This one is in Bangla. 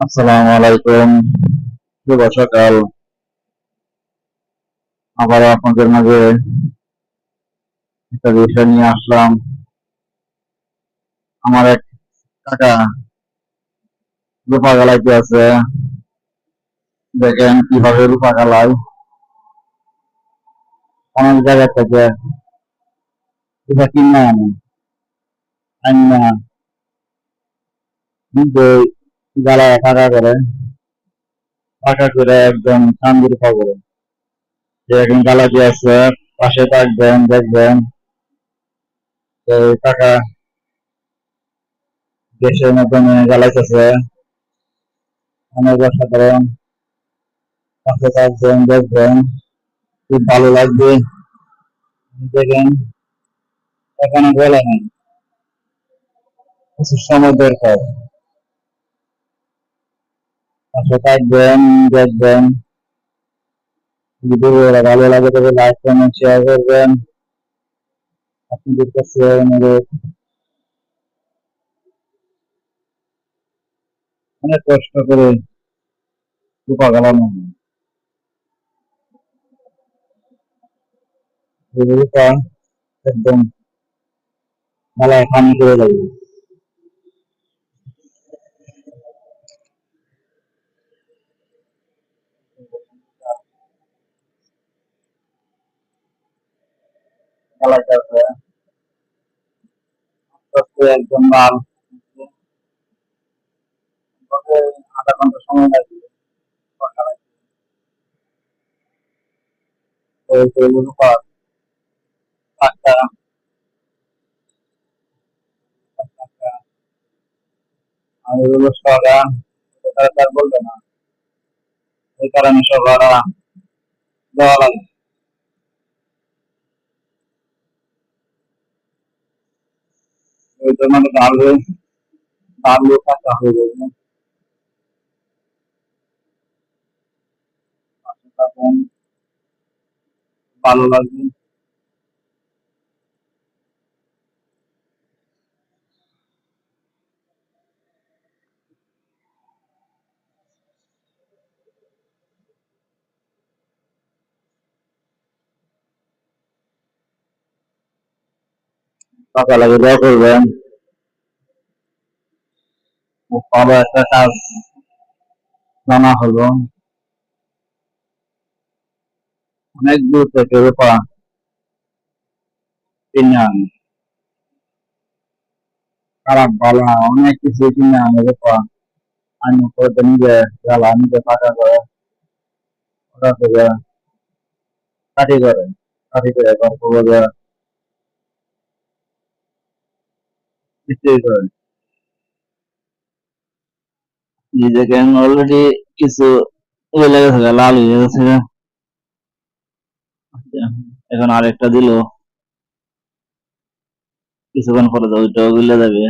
আসসালামু আলাইকুম। শুভ সকাল। আবারও আপনাদের মাঝে একটা বিষয় নিয়ে আসলাম। আমার এক কাকা রূপা গালাইতে আছে। দেখেন কিভাবে রূপা গালায়। অনেক জায়গা থেকে এটা কিনে আনা নিজে গালায় পাকা করে একদম চান্দি রূপা করে। যে এখন গালাইতে আছে, পাশে থাকবেন, দেখবেন। এই কাকা দেশের মাধ্যমে গালাইতেছে, অনেক অসাধারণ। পাশে থাকবেন, দেখবেন, খুব ভালো লাগবে। দেখেন, এখানে বলে নাই, কিছু সময় দরকার। পাশে থাকবেন, দেখবেন। ভিডিওগুলো ভালো লাগে তবে লাইক কমেন্ট শেয়ার করবেন। আপনাদের কাছে অনুরোধ। অনেক কষ্ট করে রূপা গালানো হয়। এই রূপা একদম মেলায় পানি করে যাবে। মেলায় আছে একদম লাল। আধা ঘন্টা সময় লাগবে রূপা গালাইতে। এই রূপা পাঁচটা পাঁচটা আর এগুলো সরা তার বলবে না, এই কারণে সরা দেওয়া লাগে। ওই জন্য ডালু কাঁচা হয়ে যাবে। তখন ভালো লাগবে। সকালে দোয়া করবেন। খুব ভালো একটা কাজ জানা হলো। অনেক দূর থেকে রূপা কিনে আনে, খারাপ ভালো অনেক কিছু কিনে আনে রূপা। আমি করে নিজে জ্বালা নিজে পাকা করে ওটা থেকে কাঠি করে কাঠি করে গল্প করে বিক্রি করে। নিজেকে অলরেডি কিছু ওই লেগে থাকে, লাল হয়ে গেছে। এখন আরেকটা দিল, কিছুক্ষণ পরে তো ওইটাও গিলে যাবে।